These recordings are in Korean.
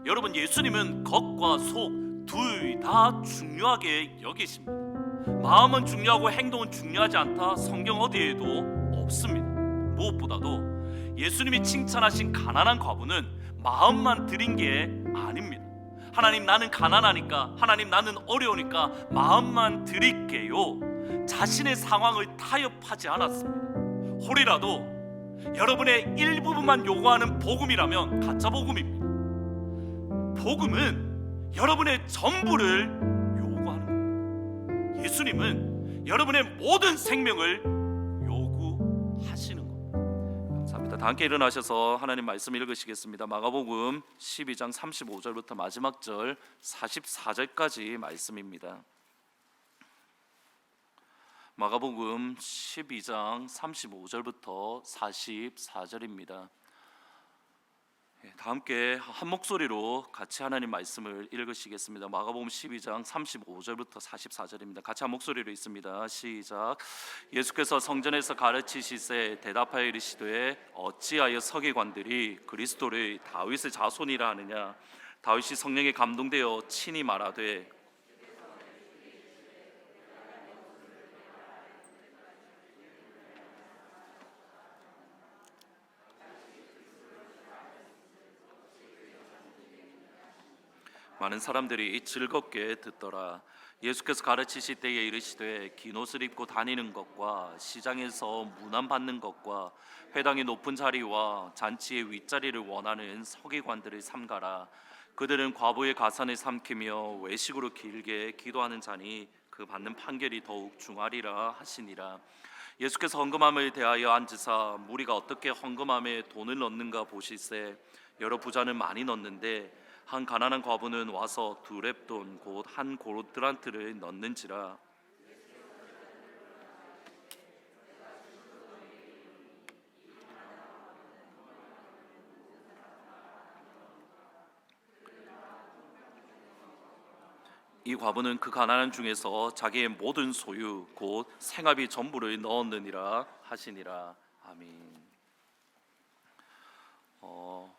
여러분, 예수님은 겉과 속 둘 다 중요하게 여기십니다. 마음은 중요하고 행동은 중요하지 않다, 성경 어디에도 없습니다. 무엇보다도 예수님이 칭찬하신 가난한 과부는 마음만 드린 게 아닙니다. 하나님, 나는 가난하니까, 하나님, 나는 어려우니까 마음만 드릴게요. 자신의 상황을 타협하지 않았습니다. 혹이라도 여러분의 일부분만 요구하는 복음이라면 가짜 복음입니다. 복음은 여러분의 전부를 요구하는 겁니다. 예수님은 여러분의 모든 생명을 요구하시는 겁니다. 감사합니다. 다 함께 일어나셔서 하나님 말씀 읽으시겠습니다. 마가복음 12장 35절부터 마지막 절 44절까지 말씀입니다. 마가복음 12장 35절부터 44절입니다. 다 함께 한 목소리로 같이 하나님 말씀을 읽으시겠습니다. 마가복음 12장 35절부터 44절입니다. 같이 한 목소리로 읽습니다. 시작. 예수께서 성전에서 가르치시되 대답하여 이르시되 어찌하여 서기관들이 그리스도를 다윗의 자손이라 하느냐. 다윗이 성령에 감동되어 친히 말하되 많은 사람들이 즐겁게 듣더라. 예수께서 가르치실 때에 이르시되 긴 옷을 입고 다니는 것과 시장에서 문안받는 것과 회당의 높은 자리와 잔치의 윗자리를 원하는 서기관들을 삼가라. 그들은 과부의 가산을 삼키며 외식으로 길게 기도하는 자니 그 받는 판결이 더욱 중하리라 하시니라. 예수께서 헌금함을 대하여 앉으사 무리가 어떻게 헌금함에 돈을 넣는가 보실세. 여러 부자는 많이 넣는데 한 가난한 과부는 와서 두 렙돈 곧 한 고르드란트를 넣는지라. 이 과부는 그 가난한 중에서 자기의 모든 소유 곧 생활비 전부를 넣었느니라 하시니라. 아멘.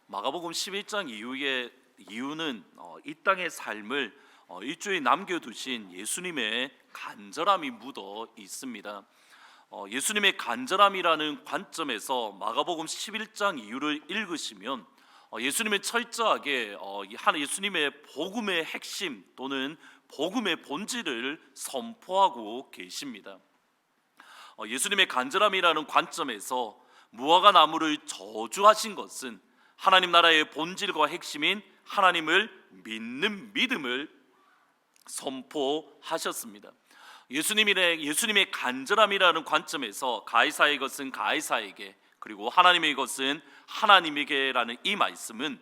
마가복음 11장 이유는 이 땅의 삶을 일주일 남겨두신 예수님의 간절함이 묻어 있습니다. 예수님의 간절함이라는 관점에서 마가복음 11장 이유를 읽으시면 예수님은 철저하게 예수님의 복음의 핵심 또는 복음의 본질을 선포하고 계십니다. 예수님의 간절함이라는 관점에서 무화과 나무를 저주하신 것은 하나님 나라의 본질과 핵심인 하나님을 믿는 믿음을 선포하셨습니다. 예수님의 간절함이라는 관점에서 가이사의 것은 가이사에게 그리고 하나님의 것은 하나님에게라는 이 말씀은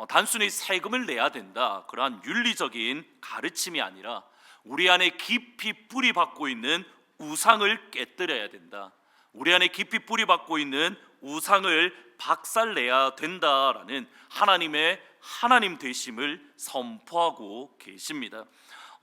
단순히 세금을 내야 된다, 그러한 윤리적인 가르침이 아니라 우리 안에 깊이 뿌리 박고 있는 우상을 깨뜨려야 된다, 우리 안에 깊이 뿌리 박고 있는 우상을 박살내야 된다라는 하나님의 하나님 되심을 선포하고 계십니다.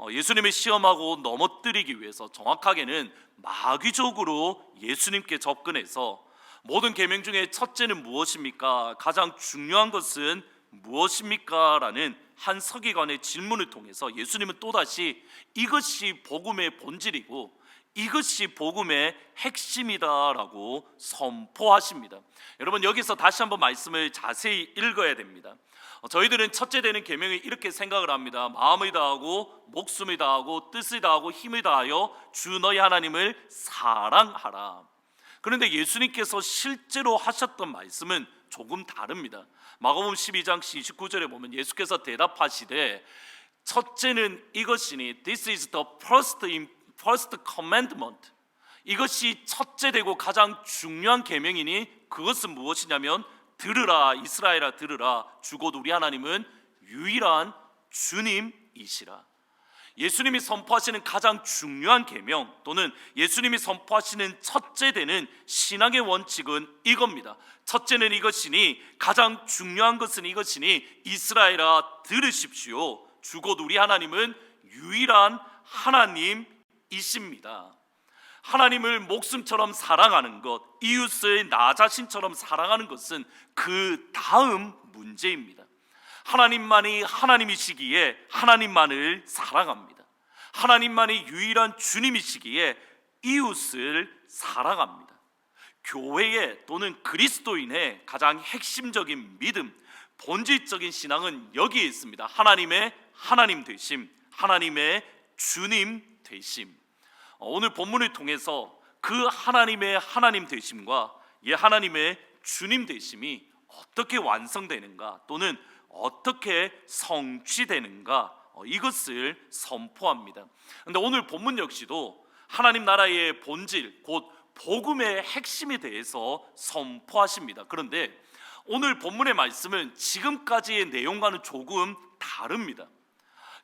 예수님을 시험하고 넘어뜨리기 위해서, 정확하게는 마귀적으로 예수님께 접근해서 모든 계명 중에 첫째는 무엇입니까? 가장 중요한 것은 무엇입니까? 라는 한 서기관의 질문을 통해서 예수님은 또다시 이것이 복음의 본질이고 이것이 복음의 핵심이다라고 선포하십니다. 여러분, 여기서 다시 한번 말씀을 자세히 읽어야 됩니다. 저희들은 첫째 되는 계명을 이렇게 생각을 합니다. 마음을 다하고 목숨을 다하고 뜻을 다하고 힘을 다하여 주 너희 하나님을 사랑하라. 그런데 예수님께서 실제로 하셨던 말씀은 조금 다릅니다. 마가복음 12장 29절에 보면 예수께서 대답하시되 첫째는 이것이니 This is the first commandment. 이것이 첫째 되고 가장 중요한 계명이니 그것은 무엇이냐면 들으라 이스라엘아 들으라 주 곧 우리 하나님은 유일한 주님이시라. 예수님이 선포하시는 가장 중요한 계명 또는 예수님이 선포하시는 첫째 되는 신앙의 원칙은 이겁니다. 첫째는 이것이니, 가장 중요한 것은 이것이니 이스라엘아 들으십시오. 주 곧 우리 하나님은 유일한 하나님이십니다. 하나님을 목숨처럼 사랑하는 것, 이웃을 나 자신처럼 사랑하는 것은 그 다음 문제입니다. 하나님만이 하나님이시기에 하나님만을 사랑합니다. 하나님만이 유일한 주님이시기에 이웃을 사랑합니다. 교회의 또는 그리스도인의 가장 핵심적인 믿음, 본질적인 신앙은 여기에 있습니다. 하나님의 하나님 되심, 하나님의 주님 되심. 오늘 본문을 통해서 그 하나님의 하나님 되심과 이 하나님의 주님 되심이 어떻게 완성되는가 또는 어떻게 성취되는가 이것을 선포합니다. 그런데 오늘 본문 역시도 하나님 나라의 본질 곧 복음의 핵심에 대해서 선포하십니다. 그런데 오늘 본문의 말씀은 지금까지의 내용과는 조금 다릅니다.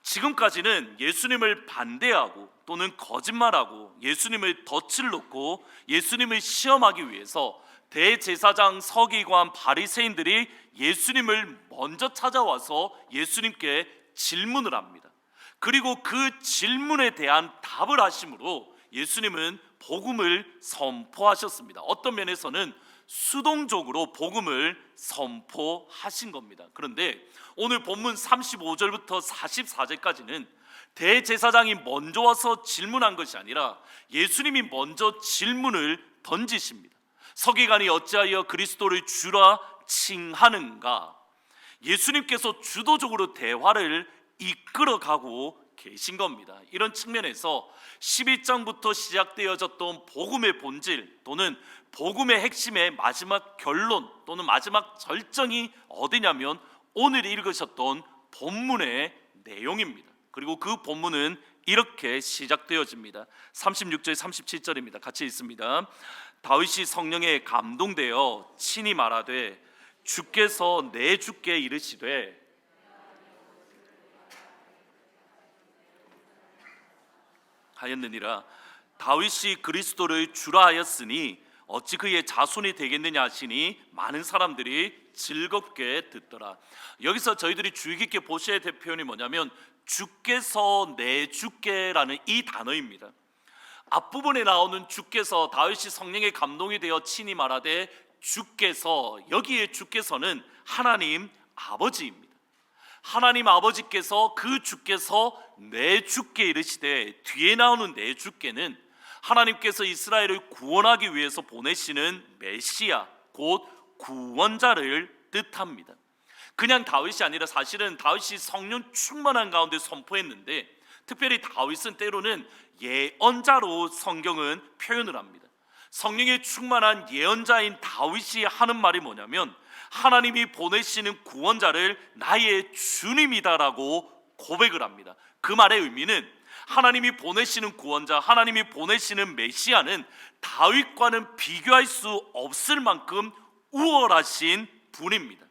지금까지는 예수님을 반대하고 또는 거짓말하고 예수님을 덫을 놓고 예수님을 시험하기 위해서 대제사장, 서기관, 바리새인들이 예수님을 먼저 찾아와서 예수님께 질문을 합니다. 그리고 그 질문에 대한 답을 하심으로 예수님은 복음을 선포하셨습니다. 어떤 면에서는 수동적으로 복음을 선포하신 겁니다. 그런데 오늘 본문 35절부터 44절까지는 대제사장이 먼저 와서 질문한 것이 아니라 예수님이 먼저 질문을 던지십니다. 서기관이 어찌하여 그리스도를 주라 칭하는가? 예수님께서 주도적으로 대화를 이끌어가고 계신 겁니다. 이런 측면에서 11장부터 시작되어졌던 복음의 본질 또는 복음의 핵심의 마지막 결론 또는 마지막 절정이 어디냐면 오늘 읽으셨던 본문의 내용입니다. 그리고 그 본문은 이렇게 시작되어집니다. 36절 37절입니다. 같이 읽습니다. 다윗이 성령에 감동되어 친히 말하되 주께서 내 주께 이르시되 하였느니라. 다윗이 그리스도를 주라 하였으니 어찌 그의 자손이 되겠느냐 하시니 많은 사람들이 즐겁게 듣더라. 여기서 저희들이 주의 깊게 보셔야 될 표현이 뭐냐면 주께서 내 주께라는 이 단어입니다. 앞부분에 나오는 주께서 다윗이 성령에 감동이 되어 친히 말하되 주께서, 여기에 주께서는 하나님 아버지입니다. 하나님 아버지께서 그 주께서 내 주께 이르시되, 뒤에 나오는 내 주께는 하나님께서 이스라엘을 구원하기 위해서 보내시는 메시아 곧 구원자를 뜻합니다. 그냥 다윗이 아니라 사실은 다윗이 성령 충만한 가운데 선포했는데 특별히 다윗은 때로는 예언자로 성경은 표현을 합니다. 성령에 충만한 예언자인 다윗이 하는 말이 뭐냐면 하나님이 보내시는 구원자를 나의 주님이다라고 고백을 합니다. 그 말의 의미는 하나님이 보내시는 구원자, 하나님이 보내시는 메시아는 다윗과는 비교할 수 없을 만큼 우월하신 분입니다.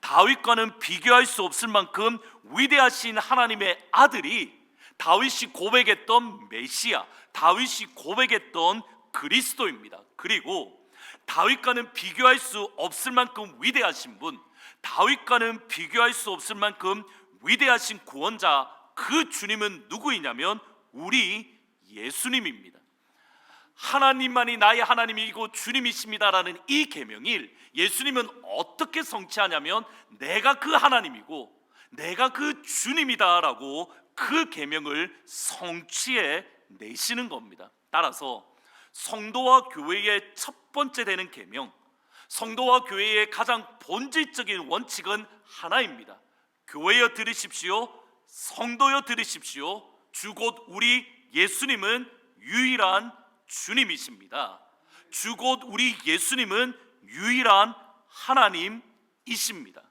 다윗과는 비교할 수 없을 만큼 위대하신 하나님의 아들이 다윗이 고백했던 메시아, 다윗이 고백했던 그리스도입니다. 그리고 다윗과는 비교할 수 없을 만큼 위대하신 분, 다윗과는 비교할 수 없을 만큼 위대하신 구원자, 그 주님은 누구이냐면 우리 예수님입니다. 하나님만이 나의 하나님이고 주님이십니다라는 이 계명을 예수님은 어떻게 성취하냐면 내가 그 하나님이고 내가 그 주님이다라고 그 계명을 성취해 내시는 겁니다. 따라서 성도와 교회의 첫 번째 되는 계명, 성도와 교회의 가장 본질적인 원칙은 하나입니다. 교회여 들으십시오, 성도여 들으십시오. 주 곧 우리 예수님은 유일한 주님이십니다. 주 곧 우리 예수님은 유일한 하나님이십니다.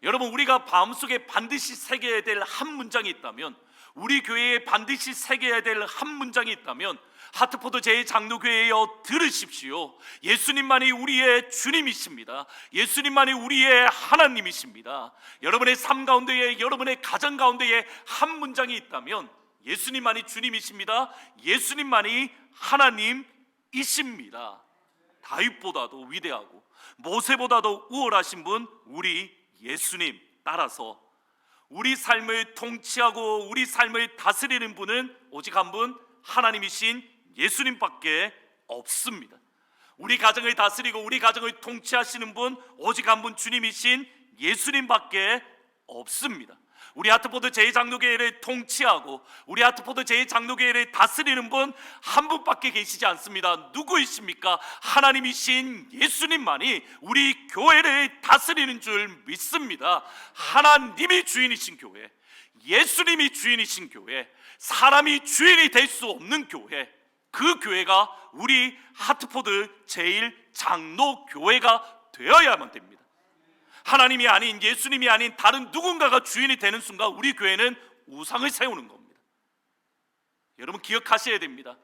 여러분, 우리가 마음속에 반드시 새겨야 될 한 문장이 있다면, 우리 교회에 반드시 새겨야 될 한 문장이 있다면 하트포드 제2장로교회여 들으십시오. 예수님만이 우리의 주님이십니다. 예수님만이 우리의 하나님이십니다. 여러분의 삶 가운데에, 여러분의 가정 가운데에 한 문장이 있다면 예수님만이 주님이십니다. 예수님만이 하나님이십니다. 다윗보다도 위대하고 모세보다도 우월하신 분 우리 예수님. 따라서 우리 삶을 통치하고 우리 삶을 다스리는 분은 오직 한 분, 하나님이신 예수님밖에 없습니다. 우리 가정을 다스리고 우리 가정을 통치하시는 분 오직 한 분, 주님이신 예수님밖에 없습니다. 우리 하트포드 제2장로교회를 통치하고 우리 하트포드 제2장로교회를 다스리는 분 한 분밖에 계시지 않습니다. 누구이십니까? 하나님이신 예수님만이 우리 교회를 다스리는 줄 믿습니다. 하나님이 주인이신 교회, 예수님이 주인이신 교회, 사람이 주인이 될 수 없는 교회, 그 교회가 우리 하트포드 제1장로교회가 되어야만 됩니다. 하나님이 아닌, 예수님이 아닌 다른 누군가가 주인이 되는 순간 우리 교회는 우상을 세우는 겁니다. 여러분 기억하셔야 됩니다.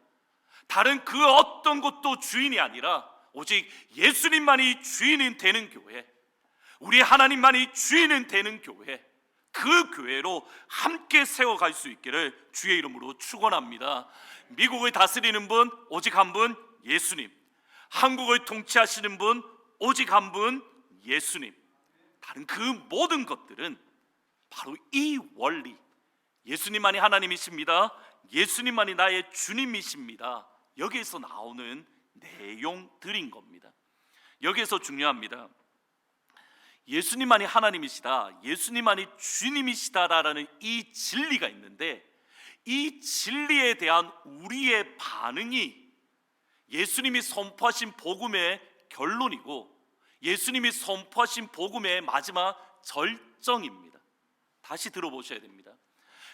다른 그 어떤 것도 주인이 아니라 오직 예수님만이 주인이 되는 교회, 우리 하나님만이 주인이 되는 교회, 그 교회로 함께 세워갈 수 있기를 주의 이름으로 축원합니다. 미국을 다스리는 분 오직 한 분, 예수님. 한국을 통치하시는 분 오직 한 분, 예수님. 다른 그 모든 것들은 바로 이 원리, 예수님만이 하나님이십니다, 예수님만이 나의 주님이십니다, 여기에서 나오는 내용들인 겁니다. 여기에서 중요합니다. 예수님만이 하나님이시다, 예수님만이 주님이시다라는 이 진리가 있는데, 이 진리에 대한 우리의 반응이 예수님이 선포하신 복음의 결론이고 예수님이 선포하신 복음의 마지막 절정입니다. 다시 들어보셔야 됩니다.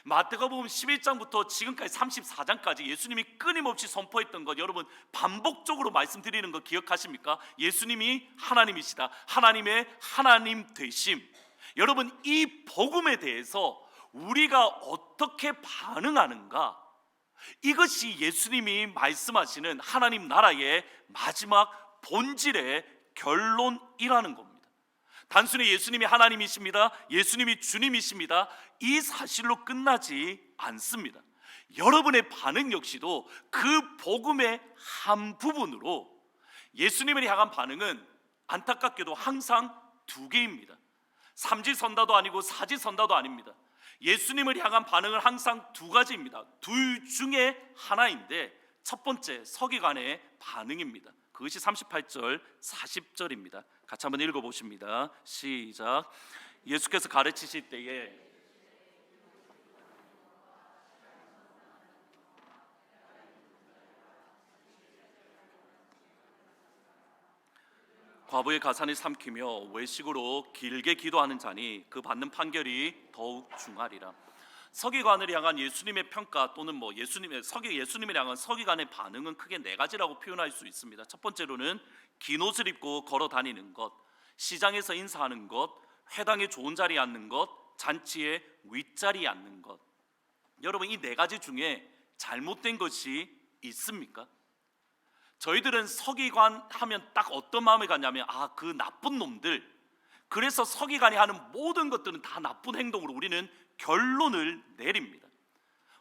마태복음 11장부터 지금까지 34장까지 예수님이 끊임없이 선포했던 것, 여러분 반복적으로 말씀드리는 거 기억하십니까? 예수님이 하나님이시다, 하나님의 하나님 되심. 여러분 이 복음에 대해서 우리가 어떻게 반응하는가, 이것이 예수님이 말씀하시는 하나님 나라의 마지막 본질의 결론이라는 겁니다. 단순히 예수님이 하나님이십니다, 예수님이 주님이십니다, 이 사실로 끝나지 않습니다. 여러분의 반응 역시도 그 복음의 한 부분으로 예수님을 향한 반응은 안타깝게도 항상 두 개입니다. 삼지선다도 아니고 사지선다도 아닙니다. 예수님을 향한 반응은 항상 두 가지입니다. 둘 중에 하나인데 첫 번째 서기관의 반응입니다. 그것이 38절 40절입니다 같이 한번 읽어보십니다. 시작. 예수께서 가르치실 때에 과부의 가산을 삼키며 외식으로 길게 기도하는 자니 그 받는 판결이 더욱 중하리라. 서기관을 향한 예수님의 평가 또는 예수님을 향한 서기관의 반응은 크게 네 가지라고 표현할 수 있습니다. 첫 번째로는 긴 옷을 입고 걸어 다니는 것, 시장에서 인사하는 것, 회당에 좋은 자리에 앉는 것, 잔치에 윗자리에 앉는 것. 여러분 이 네 가지 중에 잘못된 것이 있습니까? 저희들은 서기관 하면 딱 어떤 마음이 가냐면 그 나쁜 놈들, 그래서 서기관이 하는 모든 것들은 다 나쁜 행동으로 우리는 결론을 내립니다.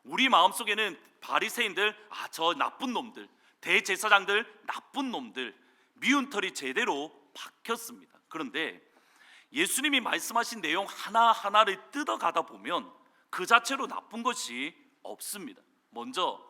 우리 마음속에는 바리새인들, 저 나쁜 놈들, 대제사장들 나쁜 놈들, 미운 털이 제대로 박혔습니다. 그런데 예수님이 말씀하신 내용 하나하나를 뜯어가다 보면 그 자체로 나쁜 것이 없습니다. 먼저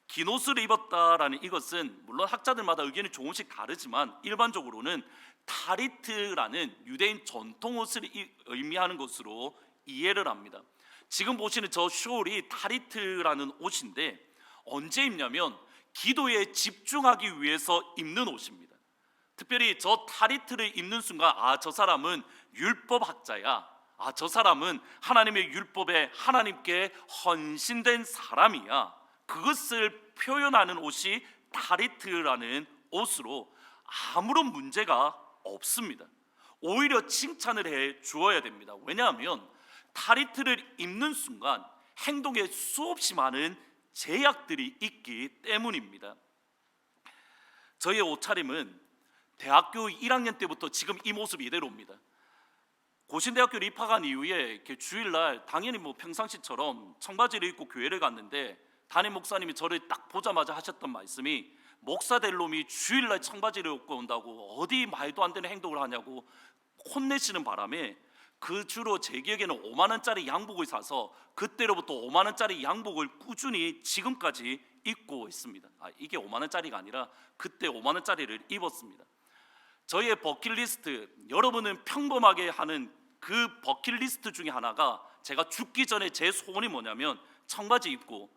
긴 옷을 입었다라는 이것은 물론 학자들마다 의견이 조금씩 다르지만 일반적으로는 타리트라는 유대인 전통 옷을 의미하는 것으로 이해를 합니다. 지금 보시는 저 숄이 타리트라는 옷인데 언제 입냐면 기도에 집중하기 위해서 입는 옷입니다. 특별히 저 타리트를 입는 순간 저 사람은 율법학자야, 저 사람은 하나님의 율법에 하나님께 헌신된 사람이야, 그것을 표현하는 옷이 타리트라는 옷으로 아무런 문제가 없습니다. 오히려 칭찬을 해 주어야 됩니다. 왜냐하면 타리트를 입는 순간 행동에 수없이 많은 제약들이 있기 때문입니다. 저의 옷차림은 대학교 1학년 때부터 지금 이 모습 이대로입니다. 고신대학교를 입학한 이후에 이렇게 주일날 당연히 평상시처럼 청바지를 입고 교회를 갔는데 담임 목사님이 저를 딱 보자마자 하셨던 말씀이, 목사 될 놈이 주일날 청바지를 입고 온다고 어디 말도 안 되는 행동을 하냐고 혼내시는 바람에 그 주로 제 기억에는 5만 원짜리 양복을 사서 그때로부터 5만 원짜리 양복을 꾸준히 지금까지 입고 있습니다. 이게 5만 원짜리가 아니라 그때 5만 원짜리를 입었습니다. 저희의 버킷리스트, 여러분은 평범하게 하는 그 버킷리스트 중에 하나가 제가 죽기 전에 제 소원이 뭐냐면 청바지 입고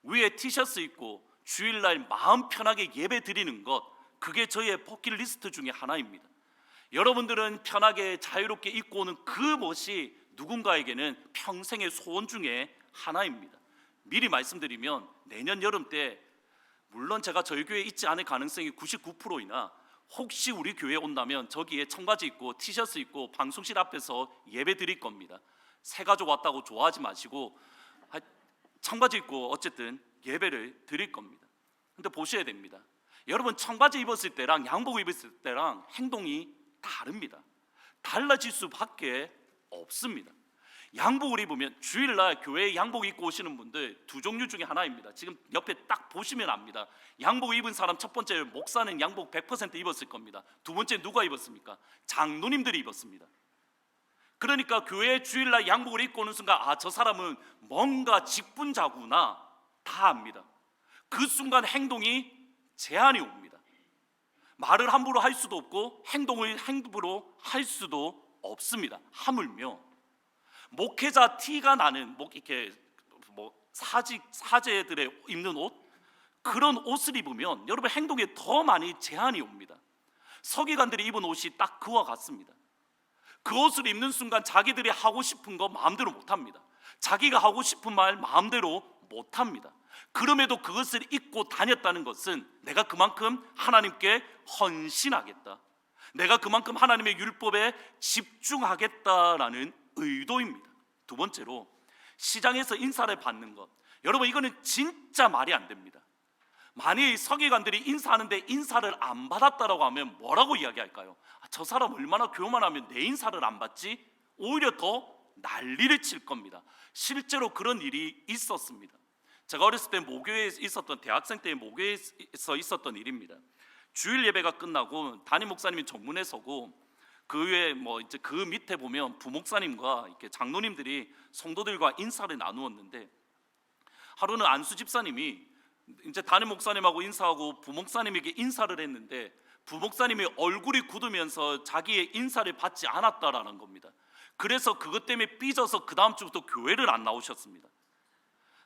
위에 티셔츠 입고 주일날 마음 편하게 예배 드리는 것, 그게 저의 버킷리스트 중에 하나입니다. 여러분들은 편하게 자유롭게 입고 오는 그 멋이 누군가에게는 평생의 소원 중에 하나입니다. 미리 말씀드리면 내년 여름 때 물론 제가 저희 교회에 있지 않을 가능성이 99%이나 혹시 우리 교회에 온다면 저기에 청바지 입고 티셔츠 입고 방송실 앞에서 예배 드릴 겁니다. 새 가족 왔다고 좋아하지 마시고 청바지 입고 어쨌든 예배를 드릴 겁니다. 근데 보셔야 됩니다. 여러분, 청바지 입었을 때랑 양복 입었을 때랑 행동이 다릅니다. 달라질 수밖에 없습니다. 양복을 입으면 주일날 교회에 양복 입고 오시는 분들 두 종류 중에 하나입니다. 지금 옆에 딱 보시면 압니다. 양복 입은 사람 첫 번째 목사는 양복 100% 입었을 겁니다. 두 번째 누가 입었습니까? 장로님들이 입었습니다. 그러니까 교회 주일날 양복을 입고 오는 순간 저 사람은 뭔가 직분자구나 다 압니다. 그 순간 행동이 제한이 옵니다. 말을 함부로 할 수도 없고 행동을 함부로 할 수도 없습니다. 하물며 목회자 티가 나는 이렇게 사제들의 입는 옷, 그런 옷을 입으면 여러분 행동에 더 많이 제한이 옵니다. 서기관들이 입은 옷이 딱 그와 같습니다. 그 옷을 입는 순간 자기들이 하고 싶은 거 마음대로 못합니다. 자기가 하고 싶은 말 마음대로 못합니다. 그럼에도 그것을 입고 다녔다는 것은 내가 그만큼 하나님께 헌신하겠다, 내가 그만큼 하나님의 율법에 집중하겠다라는 의도입니다. 두 번째로 시장에서 인사를 받는 것, 여러분 이거는 진짜 말이 안 됩니다. 만일 서기관들이 인사하는데 인사를 안 받았다라고 하면 뭐라고 이야기할까요? 저 사람 얼마나 교만하면 내 인사를 안 받지? 오히려 더 난리를 칠 겁니다. 실제로 그런 일이 있었습니다. 제가 어렸을 때 모교에 있었던, 대학생 때 모교에서 있었던 일입니다. 주일 예배가 끝나고 담임 목사님이 정문에 서고 그 위에 이제 그 밑에 보면 부목사님과 이렇게 장로님들이 성도들과 인사를 나누었는데, 하루는 안수 집사님이 이제 담임 목사님하고 인사하고 부목사님에게 인사를 했는데 부목사님이 얼굴이 굳으면서 자기의 인사를 받지 않았다라는 겁니다. 그래서 그것 때문에 삐져서 그 다음 주부터 교회를 안 나오셨습니다.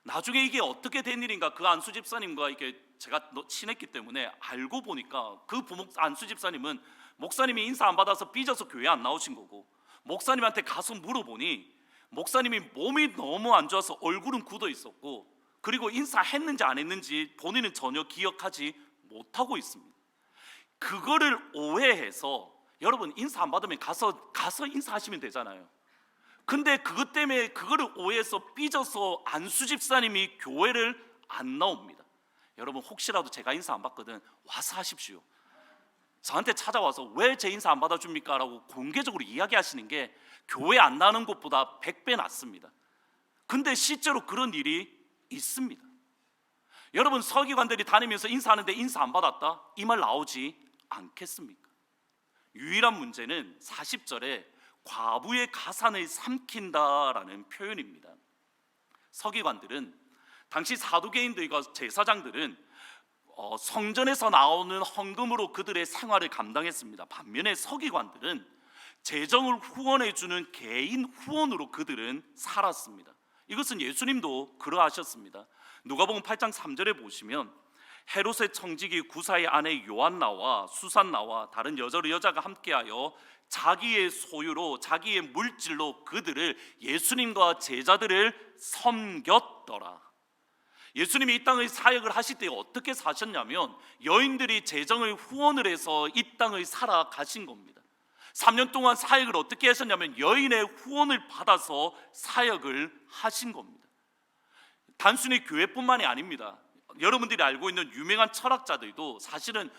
나중에 이게 어떻게 된 일인가, 그 안수 집사님과 이게 제가 친했기 때문에 알고 보니까 그 안수 집사님은 목사님이 인사 안 받아서 삐져서 교회 안 나오신 거고, 목사님한테 가서 물어보니 목사님이 몸이 너무 안 좋아서 얼굴은 굳어 있었고, 그리고 인사했는지 안 했는지 본인은 전혀 기억하지 못하고 있습니다. 그거를 오해해서, 여러분 인사 안 받으면 가서 인사하시면 되잖아요. 근데 그것 때문에 그거를 오해해서 삐져서 안수 집사님이 교회를 안 나옵니다. 여러분 혹시라도 제가 인사 안 받거든 와서 하십시오. 저한테 찾아와서 왜 제 인사 안 받아줍니까? 라고 공개적으로 이야기하시는 게 교회 안 나는 것보다 100배 낫습니다. 근데 실제로 그런 일이 있습니다. 여러분 서기관들이 다니면서 인사하는데 인사 안 받았다? 이 말 나오지 않겠습니까? 유일한 문제는 40절에 과부의 가산을 삼킨다라는 표현입니다. 서기관들은, 당시 사두개인들과 제사장들은 성전에서 나오는 헌금으로 그들의 생활을 감당했습니다. 반면에 서기관들은 재정을 후원해주는 개인 후원으로 그들은 살았습니다. 이것은 예수님도 그러하셨습니다. 누가복음 8장 3절에 보시면 헤롯의 청지기 구사의 아내 요한나와 수산나와 다른 여자가 함께하여 자기의 소유로, 자기의 물질로 그들을, 예수님과 제자들을 섬겼더라. 예수님이 이 땅의 사역을 하실 때 어떻게 사셨냐면 여인들이 재정을 후원을 해서 이 땅을 살아가신 겁니다. 3년 동안 사역을 어떻게 하셨냐면 여인의 후원을 받아서 사역을 하신 겁니다. 단순히 교회뿐만이 아닙니다. 여러분들이 알고 있는 유명한 철학자들도 사실은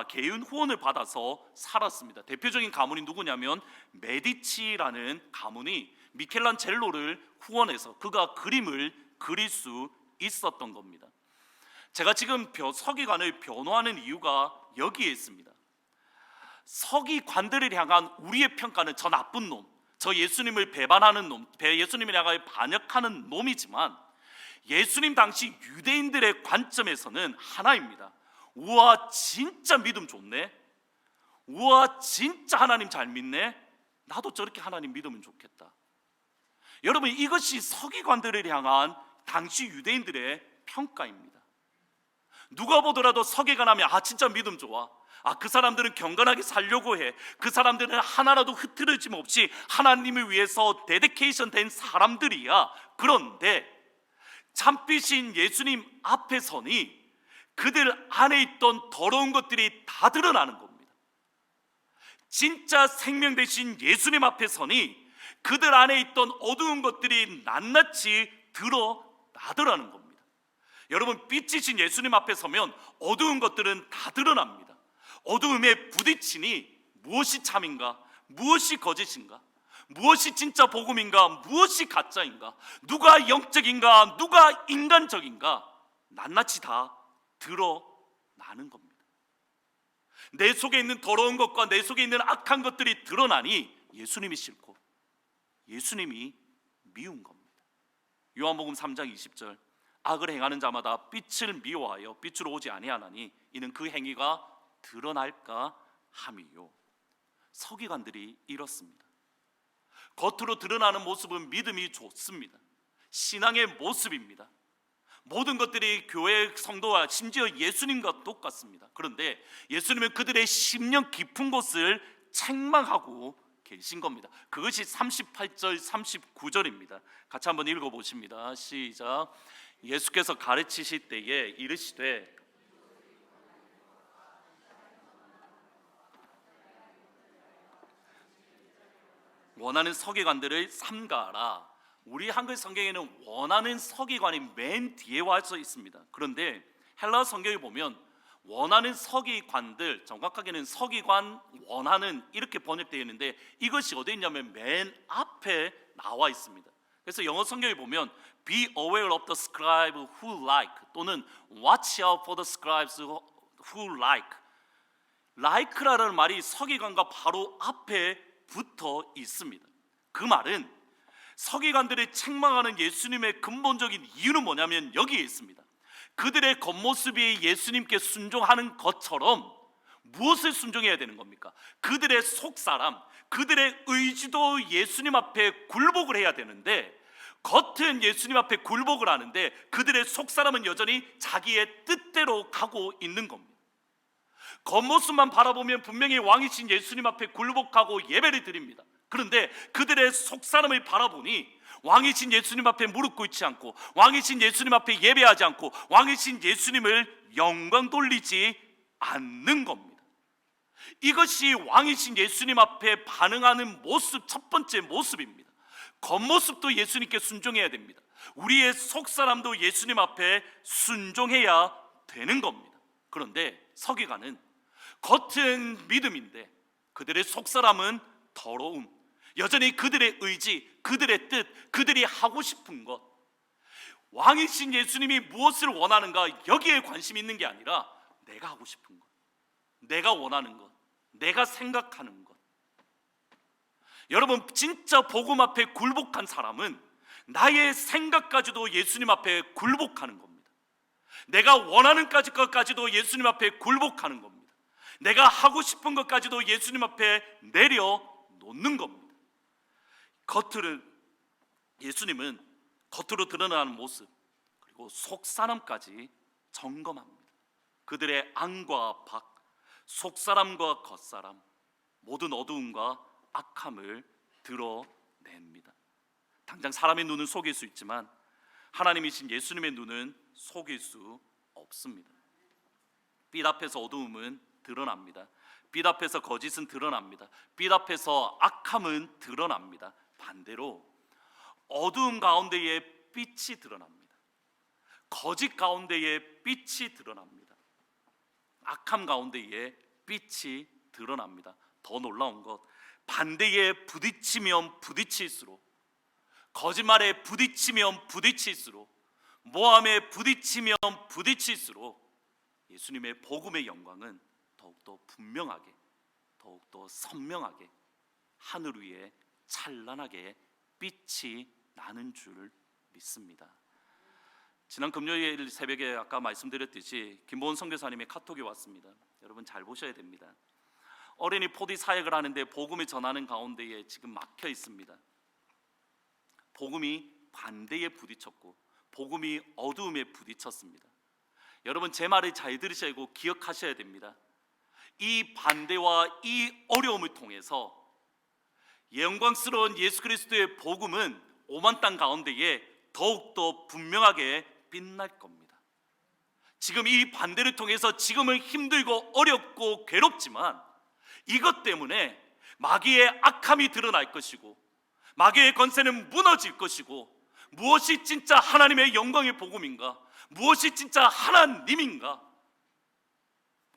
개인 후원을 받아서 살았습니다. 대표적인 가문이 누구냐면 메디치라는 가문이 미켈란젤로를 후원해서 그가 그림을 그릴 수 있었던 겁니다. 제가 지금 서기관을 변호하는 이유가 여기에 있습니다. 서기관들을 향한 우리의 평가는 저 나쁜 놈, 저 예수님을 배반하는 놈, 예수님을 향하여 반역하는 놈이지만 예수님 당시 유대인들의 관점에서는 하나입니다. 우와 진짜 믿음 좋네, 우와 진짜 하나님 잘 믿네, 나도 저렇게 하나님 믿으면 좋겠다. 여러분, 이것이 서기관들을 향한 당시 유대인들의 평가입니다. 누가 보더라도 서기관 하면 진짜 믿음 좋아, 그 사람들은 경건하게 살려고 해, 그 사람들은 하나라도 흐트러짐 없이 하나님을 위해서 데디케이션 된 사람들이야. 그런데 참빛인 예수님 앞에 서니 그들 안에 있던 더러운 것들이 다 드러나는 겁니다. 진짜 생명 되신 예수님 앞에 서니 그들 안에 있던 어두운 것들이 낱낱이 드러나더라는 겁니다. 여러분, 빛이신 예수님 앞에 서면 어두운 것들은 다 드러납니다. 어두움에 부딪히니 무엇이 참인가, 무엇이 거짓인가, 무엇이 진짜 복음인가, 무엇이 가짜인가, 누가 영적인가, 누가 인간적인가, 낱낱이 다 드러나는 겁니다. 내 속에 있는 더러운 것과 내 속에 있는 악한 것들이 드러나니 예수님이 싫고 예수님이 미운 겁니다. 요한복음 3장 20절, 악을 행하는 자마다 빛을 미워하여 빛으로 오지 아니하나니 이는 그 행위가 드러날까 함이요. 서기관들이 이렇습니다. 겉으로 드러나는 모습은 믿음이 좋습니다. 신앙의 모습입니다. 모든 것들이 교회 성도와 심지어 예수님과 똑같습니다. 그런데 예수님은 그들의 심령 깊은 곳을 책망하고 계신 겁니다. 그것이 38절 39절입니다. 같이 한번 읽어보십니다. 시작. 예수께서 가르치실 때에 이르시되 원하는 서기관들을 삼가하라. 우리 한글 성경에는 원하는 서기관이 맨 뒤에 와서 있습니다. 그런데 헬라 성경에 보면 원하는 서기관들, 정확하게는 서기관 원하는 이렇게 번역되어 있는데 이것이 어디에 있냐면 맨 앞에 나와 있습니다. 그래서 영어 성경에 보면 Be aware of the scribe who like, 또는 Watch out for the scribes who like. like라는 말이 서기관과 바로 앞에 붙어 있습니다. 그 말은 서기관들을 책망하는 예수님의 근본적인 이유는 뭐냐면 여기에 있습니다. 그들의 겉모습이 예수님께 순종하는 것처럼 무엇을 순종해야 되는 겁니까? 그들의 속사람, 그들의 의지도 예수님 앞에 굴복을 해야 되는데, 겉은 예수님 앞에 굴복을 하는데 그들의 속사람은 여전히 자기의 뜻대로 가고 있는 겁니다. 겉모습만 바라보면 분명히 왕이신 예수님 앞에 굴복하고 예배를 드립니다. 그런데 그들의 속사람을 바라보니 왕이신 예수님 앞에 무릎 꿇지 않고, 왕이신 예수님 앞에 예배하지 않고, 왕이신 예수님을 영광 돌리지 않는 겁니다. 이것이 왕이신 예수님 앞에 반응하는 모습, 첫 번째 모습입니다. 겉모습도 예수님께 순종해야 됩니다. 우리의 속사람도 예수님 앞에 순종해야 되는 겁니다. 그런데 서기관은 겉은 믿음인데 그들의 속사람은 더러움, 여전히 그들의 의지, 그들의 뜻, 그들이 하고 싶은 것, 왕이신 예수님이 무엇을 원하는가, 여기에 관심이 있는 게 아니라 내가 하고 싶은 것, 내가 원하는 것, 내가 생각하는 것. 여러분, 진짜 복음 앞에 굴복한 사람은 나의 생각까지도 예수님 앞에 굴복하는 겁니다. 내가 원하는 것까지도 예수님 앞에 굴복하는 겁니다. 내가 하고 싶은 것까지도 예수님 앞에 내려놓는 겁니다. 예수님은 겉으로 드러나는 모습, 그리고 속사람까지 점검합니다. 그들의 안과 밖, 속사람과 겉사람, 모든 어두움과 악함을 드러냅니다. 당장 사람의 눈은 속일 수 있지만 하나님이신 예수님의 눈은 속일 수 없습니다. 빛 앞에서 어두움은 드러납니다. 빛 앞에서 거짓은 드러납니다. 빛 앞에서 악함은 드러납니다. 반대로 어두움 가운데에 빛이 드러납니다. 거짓 가운데에 빛이 드러납니다. 악함 가운데에 빛이 드러납니다. 더 놀라운 것, 반대에 부딪히면 부딪힐수록, 거짓말에 부딪히면 부딪힐수록, 모함에 부딪히면 부딪힐수록 예수님의 복음의 영광은 더욱더 분명하게, 더욱더 선명하게 하늘 위에 찬란하게 빛이 나는 줄 믿습니다. 지난 금요일 새벽에 아까 말씀드렸듯이 김보은 선교사님의 카톡이 왔습니다. 여러분 잘 보셔야 됩니다. 어린이 포디 사역을 하는데 복음을 전하는 가운데에 지금 막혀 있습니다. 복음이 반대에 부딪혔고 복음이 어두움에 부딪혔습니다. 여러분, 제 말을 잘 들으셔야 하고 기억하셔야 됩니다. 이 반대와 이 어려움을 통해서 영광스러운 예수 그리스도의 복음은 오만 땅 가운데에 더욱더 분명하게 빛날 겁니다. 지금 이 반대를 통해서 지금은 힘들고 어렵고 괴롭지만 이것 때문에 마귀의 악함이 드러날 것이고 마귀의 권세는 무너질 것이고, 무엇이 진짜 하나님의 영광의 복음인가, 무엇이 진짜 하나님인가,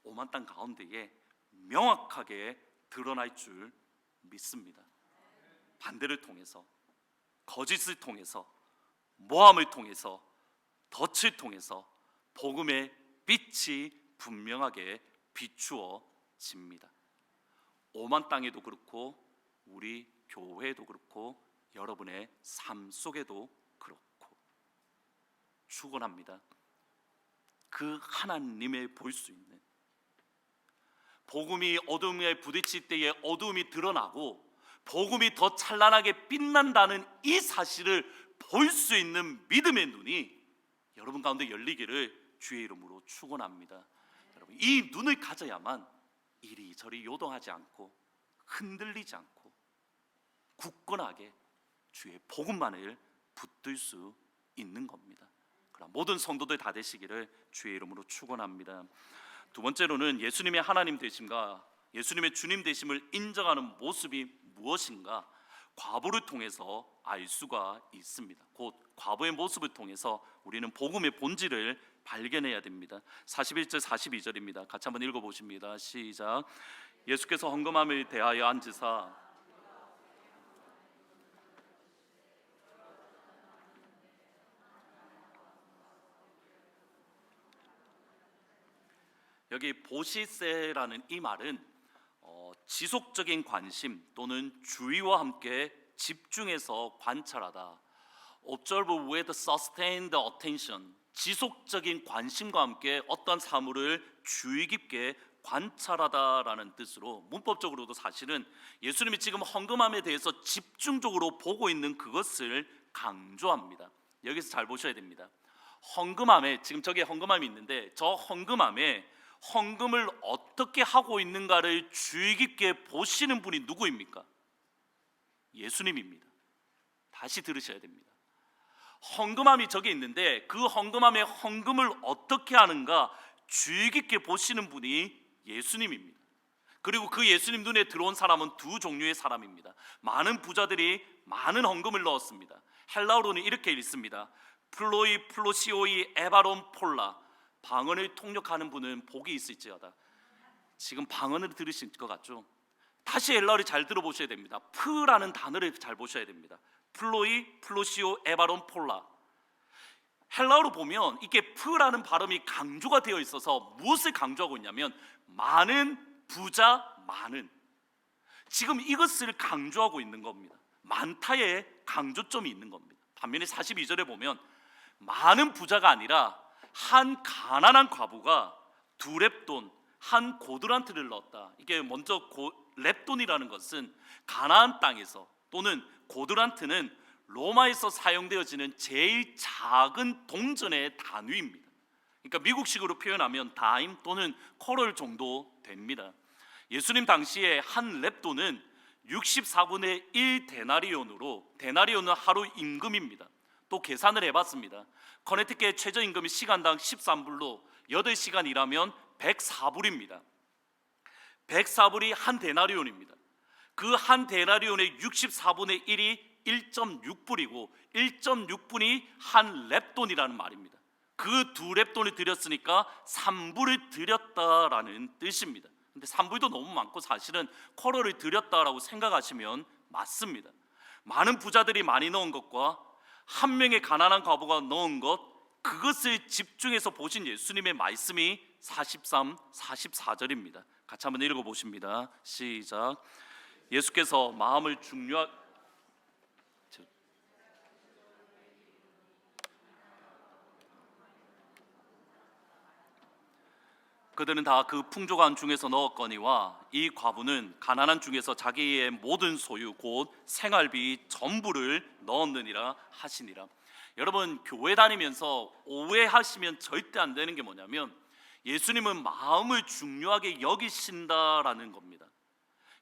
오만 땅 가운데에 명확하게 드러날 줄 믿습니다. 반대를 통해서, 거짓을 통해서, 모함을 통해서, 덫을 통해서 복음의 빛이 분명하게 비추어집니다. 오만 땅에도 그렇고 우리 교회도 그렇고 여러분의 삶 속에도 그렇고 축원합니다. 그 하나님을 볼 수 있는, 복음이 어둠에 부딪힐 때에 어둠이 드러나고 복음이 더 찬란하게 빛난다는 이 사실을 볼 수 있는 믿음의 눈이 여러분 가운데 열리기를 주의 이름으로 축원합니다. 여러분, 이 눈을 가져야만 이리저리 요동하지 않고 흔들리지 않고 굳건하게 주의 복음만을 붙들 수 있는 겁니다. 그럼 모든 성도들 다 되시기를 주의 이름으로 축원합니다. 두 번째로는 예수님의 하나님 되심과 예수님의 주님 되심을 인정하는 모습이 무엇인가, 과부를 통해서 알 수가 있습니다. 곧 과부의 모습을 통해서 우리는 복음의 본질을 발견해야 됩니다. 41절 42절입니다. 같이 한번 읽어보십니다. 시작. 예수께서 헌금함을 대하여 앉으사 여기 보시세라는 이 말은 지속적인 관심 또는 주의와 함께 집중해서 관찰하다, observe with sustained attention, 지속적인 관심과 함께 어떤 사물을 주의 깊게 관찰하다라는 뜻으로, 문법적으로도 사실은 예수님이 지금 헌금함에 대해서 집중적으로 보고 있는 그것을 강조합니다. 여기서 잘 보셔야 됩니다. 헌금함에, 지금 저기 헌금함이 있는데 저 헌금함에 헌금을 어떻게 하고 있는가를 주의 깊게 보시는 분이 누구입니까? 예수님입니다. 다시 들으셔야 됩니다. 헌금함이 저기 있는데 그 헌금함에 헌금을 어떻게 하는가 주의 깊게 보시는 분이 예수님입니다. 그리고 그 예수님 눈에 들어온 사람은 두 종류의 사람입니다. 많은 부자들이 많은 헌금을 넣었습니다. 헬라어로는 이렇게 읽습니다. 플로이 플로시오이 에바론 폴라. 방언을 통역하는 분은 복이 있을지어다. 지금 방언을 들으실 것 같죠? 다시 헬라어를 잘 들어보셔야 됩니다. 프라는 단어를 잘 보셔야 됩니다. 플로이 플로시오 에바론 폴라. 헬라어로 보면 이게 프라는 발음이 강조가 되어 있어서 무엇을 강조하고 있냐면 많은, 부자, 많은, 지금 이것을 강조하고 있는 겁니다. 많다에 강조점이 있는 겁니다. 반면에 42절에 보면 많은 부자가 아니라 한 가난한 과부가 두 렙돈, 한 고드란트를 넣었다. 이게 먼저 렙돈이라는 것은 가나안 땅에서, 또는 고드란트는 로마에서 사용되어지는 제일 작은 동전의 단위입니다. 그러니까 미국식으로 표현하면 다임 또는 쿼럴 정도 됩니다. 예수님 당시에 한 렙돈은 64분의 1 데나리온으로, 데나리온은 하루 임금입니다. 또 계산을 해봤습니다. 커네티켓 최저임금이 시간당 13불로 8시간 일하면 104불입니다. 104불이 한 데나리온입니다. 그 한 데나리온의 64분의 1이 1.6불이고 1.6분이 한 렙돈이라는 말입니다. 그 두 렙돈을 드렸으니까 3불을 드렸다라는 뜻입니다. 근데 3불도 너무 많고 사실은 쿼러를 드렸다라고 생각하시면 맞습니다. 많은 부자들이 많이 넣은 것과 한 명의 가난한 과부가 넣은 것, 그것을 집중해서 보신 예수님의 말씀이 43, 44절입니다. 같이 한번 읽어보십니다. 시작. 예수께서 마음을 그들은 다 그 풍족한 중에서 넣었거니와 이 과부는 가난한 중에서 자기의 모든 소유 곧 생활비 전부를 넣었느니라 하시니라. 여러분, 교회 다니면서 오해하시면 절대 안 되는 게 뭐냐면 예수님은 마음을 중요하게 여기신다라는 겁니다.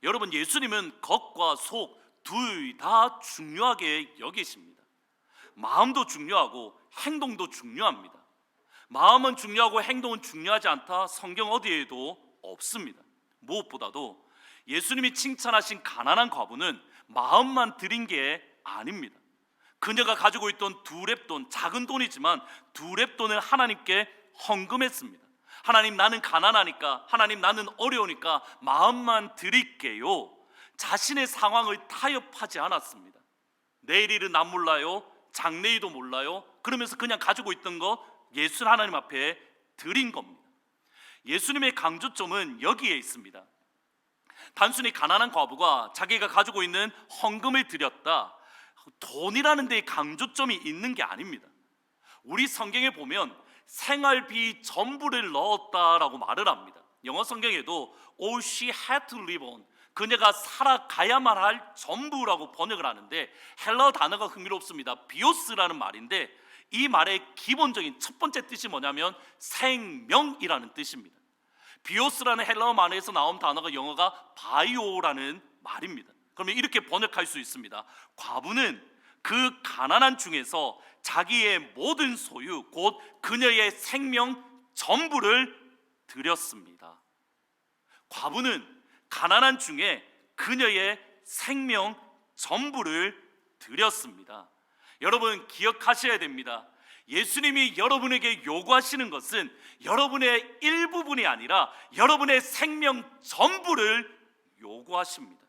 여러분, 예수님은 겉과 속 둘 다 중요하게 여기십니다. 마음도 중요하고 행동도 중요합니다. 마음은 중요하고 행동은 중요하지 않다, 성경 어디에도 없습니다. 무엇보다도 예수님이 칭찬하신 가난한 과부는 마음만 드린 게 아닙니다. 그녀가 가지고 있던 두 렙돈, 작은 돈이지만 두 렙돈을 하나님께 헌금했습니다. 하나님, 나는 가난하니까, 하나님, 나는 어려우니까 마음만 드릴게요. 자신의 상황을 타협하지 않았습니다. 내일일은 난 몰라요, 장래일도 몰라요. 그러면서 그냥 가지고 있던 거 예수 하나님 앞에 드린 겁니다. 예수님의 강조점은 여기에 있습니다. 단순히 가난한 과부가 자기가 가지고 있는 헌금을 드렸다, 돈이라는 데에 강조점이 있는 게 아닙니다. 우리 성경에 보면 생활비 전부를 넣었다라고 말을 합니다. 영어 성경에도 all she had to live on, 그녀가 살아가야만 할 전부라고 번역을 하는데 헬라어 단어가 흥미롭습니다. 비오스라는 말인데 이 말의 기본적인 첫 번째 뜻이 뭐냐면 생명이라는 뜻입니다. 비오스라는 헬라어 말에서 나온 단어가 영어가 바이오라는 말입니다. 그러면 이렇게 번역할 수 있습니다. 과부는 그 가난한 중에서 자기의 모든 소유 곧 그녀의 생명 전부를 드렸습니다. 과부는 가난한 중에 그녀의 생명 전부를 드렸습니다. 여러분, 기억하셔야 됩니다. 예수님이 여러분에게 요구하시는 것은 여러분의 일부분이 아니라 여러분의 생명 전부를 요구하십니다.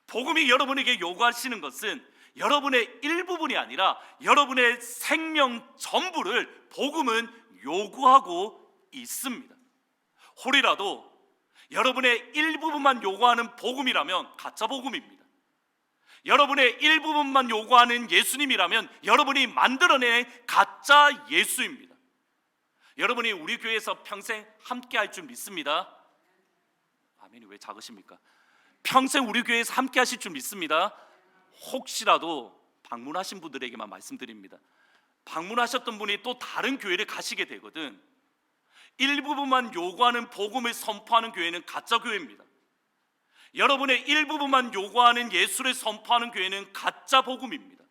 복음이 여러분에게 요구하시는 것은 여러분의 일부분이 아니라 여러분의 생명 전부를 복음은 요구하고 있습니다. 혹이라도 여러분의 일부분만 요구하는 복음이라면 가짜 복음입니다. 여러분의 일부분만 요구하는 예수님이라면 여러분이 만들어낸 가짜 예수입니다. 여러분이 우리 교회에서 평생 함께 할 줄 믿습니다. 아멘이 왜 작으십니까? 평생 우리 교회에서 함께 하실 줄 믿습니다. 혹시라도 방문하신 분들에게만 말씀드립니다. 방문하셨던 분이 또 다른 교회를 가시게 되거든, 일부분만 요구하는 복음을 선포하는 교회는 가짜 교회입니다. 여러분의 일부분만 요구하는 예수를 선포하는 교회는 가짜 복음입니다.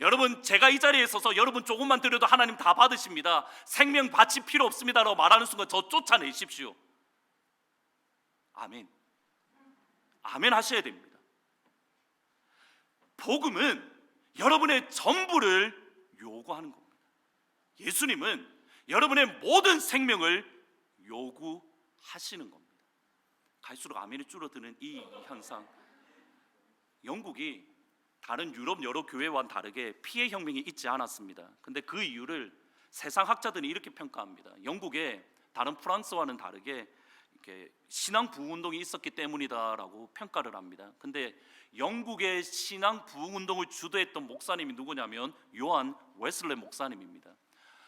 여러분, 제가 이 자리에 서서 여러분 조금만 드려도 하나님 다 받으십니다, 생명 바치 필요 없습니다라고 말하는 순간 저 쫓아내십시오. 아멘. 아멘 하셔야 됩니다. 복음은 여러분의 전부를 요구하는 겁니다. 예수님은 여러분의 모든 생명을 요구하시는 겁니다. 갈수록 아멘이 줄어드는 이 현상, 영국이 다른 유럽 여러 교회와는 다르게 피해 혁명이 있지 않았습니다. 근데 그 이유를 세상 학자들이 이렇게 평가합니다. 영국에 다른 프랑스와는 다르게 이렇게 신앙 부흥 운동이 있었기 때문이다라고 평가를 합니다. 근데 영국의 신앙 부흥 운동을 주도했던 목사님이 누구냐면 요한 웨슬레 목사님입니다.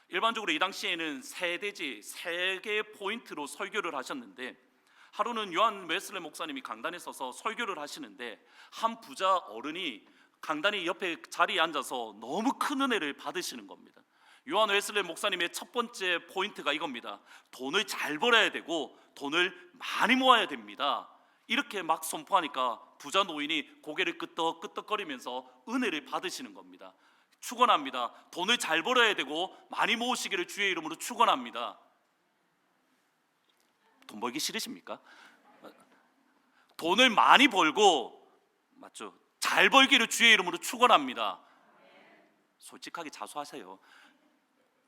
일반적으로 이 당시에는 세 개의 포인트로 설교를 하셨는데, 하루는 요한 웨슬레 목사님이 강단에 서서 설교를 하시는데 한 부자 어른이 강단이 옆에 자리에 앉아서 너무 큰 은혜를 받으시는 겁니다. 요한 웨슬레 목사님의 첫 번째 포인트가 이겁니다. 돈을 잘 벌어야 되고 돈을 많이 모아야 됩니다. 이렇게 막 선포하니까 부자 노인이 고개를 끄덕끄덕거리면서 은혜를 받으시는 겁니다. 축원합니다. 돈을 잘 벌어야 되고 많이 모으시기를 주의 이름으로 축원합니다. 돈 벌기 싫으십니까? 돈을 많이 벌고, 맞죠? 잘 벌기를 주의 이름으로 축원합니다. 솔직하게 자수하세요.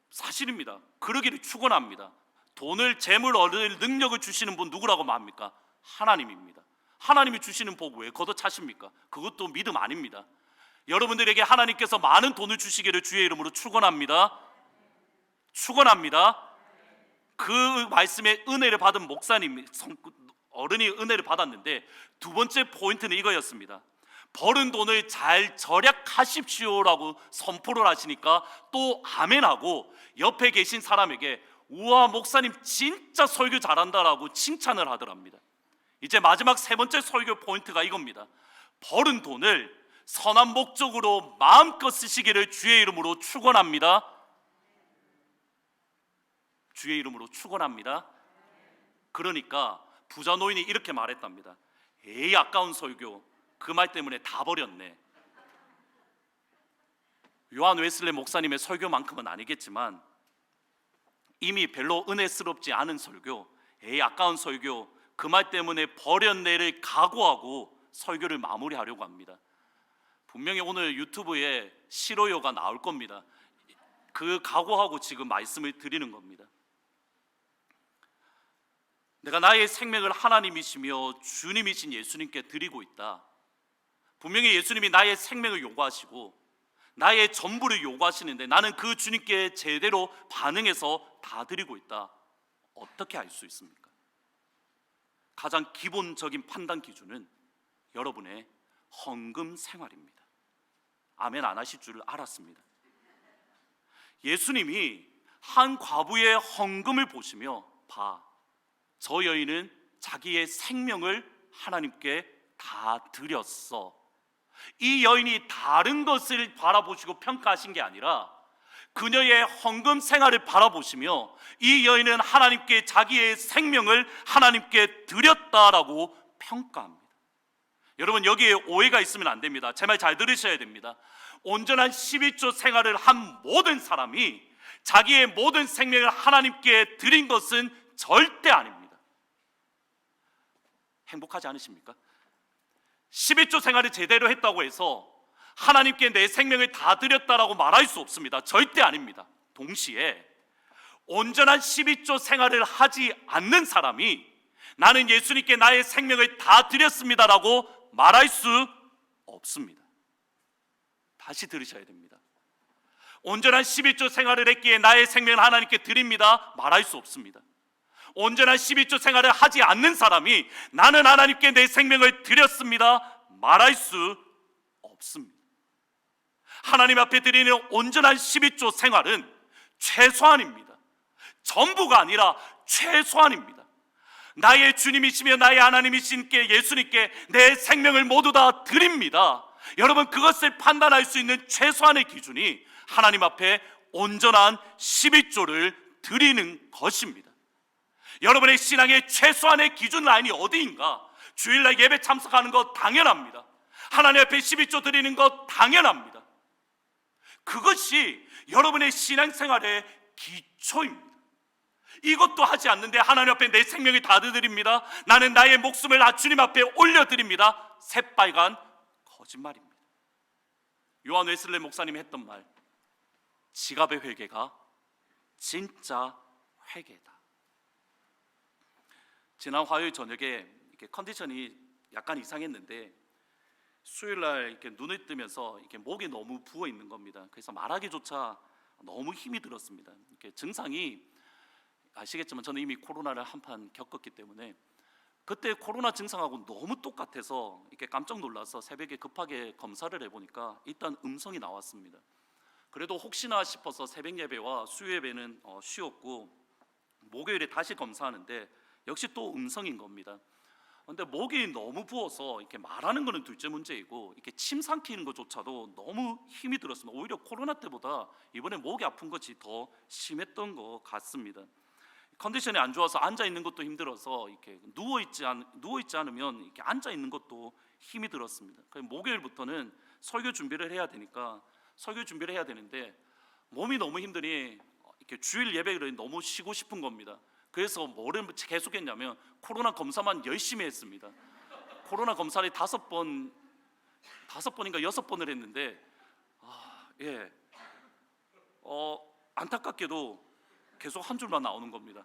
사실입니다. 그러기를 축원합니다. 돈을, 재물, 얻을 능력을 주시는 분 누구라고 말합니까? 하나님입니다. 하나님이 주시는 복 왜 걷어차십니까? 그것도 믿음 아닙니다. 여러분들에게 하나님께서 많은 돈을 주시기를 주의 이름으로 축원합니다. 축원합니다. 그 말씀에 은혜를 받은 목사님, 어른이 은혜를 받았는데 두 번째 포인트는 이거였습니다. 벌은 돈을 잘 절약하십시오라고 선포를 하시니까 또 아멘하고 옆에 계신 사람에게 우와, 목사님 진짜 설교 잘한다라고 칭찬을 하더랍니다. 이제 마지막 세 번째 설교 포인트가 이겁니다. 벌은 돈을 선한 목적으로 마음껏 쓰시기를 주의 이름으로 축원합니다. 주의 이름으로 축원합니다. 그러니까 부자 노인이 이렇게 말했답니다. 에이, 아까운 설교, 그 말 때문에 다 버렸네. 요한 웨슬리 목사님의 설교만큼은 아니겠지만 이미 별로 은혜스럽지 않은 설교, 에이, 아까운 설교, 그 말 때문에 버렸네를 각오하고 설교를 마무리하려고 합니다. 분명히 오늘 유튜브에 싫어요가 나올 겁니다. 그 각오하고 지금 말씀을 드리는 겁니다. 내가 나의 생명을 하나님이시며 주님이신 예수님께 드리고 있다. 분명히 예수님이 나의 생명을 요구하시고 나의 전부를 요구하시는데 나는 그 주님께 제대로 반응해서 다 드리고 있다. 어떻게 알 수 있습니까? 가장 기본적인 판단 기준은 여러분의 헌금 생활입니다. 아멘 안 하실 줄 알았습니다. 예수님이 한 과부의 헌금을 보시며 저 여인은 자기의 생명을 하나님께 다 드렸어. 이 여인이 다른 것을 바라보시고 평가하신 게 아니라 그녀의 헌금 생활을 바라보시며 이 여인은 하나님께 자기의 생명을 하나님께 드렸다라고 평가합니다. 여러분, 여기에 오해가 있으면 안 됩니다. 제 말 잘 들으셔야 됩니다. 온전한 11조 생활을 한 모든 사람이 자기의 모든 생명을 하나님께 드린 것은 절대 아닙니다. 행복하지 않으십니까? 11조 생활을 제대로 했다고 해서 하나님께 내 생명을 다 드렸다라고 말할 수 없습니다. 절대 아닙니다. 동시에 온전한 12조 생활을 하지 않는 사람이 나는 예수님께 나의 생명을 다 드렸습니다라고 말할 수 없습니다. 다시 들으셔야 됩니다. 온전한 11조 생활을 했기에 나의 생명을 하나님께 드립니다 말할 수 없습니다. 온전한 11조 생활을 하지 않는 사람이 나는 하나님께 내 생명을 드렸습니다 말할 수 없습니다. 하나님 앞에 드리는 온전한 12조 생활은 최소한입니다. 전부가 아니라 최소한입니다. 나의 주님이시며 나의 하나님이신 예수님께 내 생명을 모두 다 드립니다. 여러분, 그것을 판단할 수 있는 최소한의 기준이 하나님 앞에 온전한 12조를 드리는 것입니다. 여러분의 신앙의 최소한의 기준 라인이 어디인가? 주일날 예배 참석하는 것 당연합니다. 하나님 앞에 12조 드리는 것 당연합니다. 그것이 여러분의 신앙생활의 기초입니다. 이것도 하지 않는데 하나님 앞에 내 생명을 다 드립니다, 나는 나의 목숨을 주님 앞에 올려드립니다, 새빨간 거짓말입니다. 요한 웨슬리 목사님이 했던 말, 지갑의 회개가 진짜 회개다. 지난 화요일 저녁에 이렇게 컨디션이 약간 이상했는데 수요일날 이렇게 눈을 뜨면서 이렇게 목이 너무 부어 있는 겁니다. 그래서 말하기조차 너무 힘이 들었습니다. 이렇게 증상이 아시겠지만 저는 이미 코로나를 한판 겪었기 때문에 그때 코로나 증상하고 너무 똑같아서 이렇게 깜짝 놀라서 새벽에 급하게 검사를 해보니까 일단 음성이 나왔습니다. 그래도 혹시나 싶어서 새벽 예배와 수요 예배는 쉬었고 목요일에 다시 검사하는데 역시 또 음성인 겁니다. 근데 목이 너무 부어서 이렇게 말하는 거는 둘째 문제이고 이렇게 침 삼키는 것조차도 너무 힘이 들었습니다. 오히려 코로나 때보다 이번에 목이 아픈 것이 더 심했던 것 같습니다. 컨디션이 안 좋아서 앉아 있는 것도 힘들어서 이렇게 누워 있지 않으면 이렇게 앉아 있는 것도 힘이 들었습니다. 그래서 목요일부터는 설교 준비를 해야 되는데 몸이 너무 힘드니 이렇게 주일 예배를 너무 쉬고 싶은 겁니다. 그래서 뭐를 계속했냐면 코로나 검사만 열심히 했습니다. 코로나 검사를 5번인가 6번을 했는데 안타깝게도 계속 한 줄만 나오는 겁니다.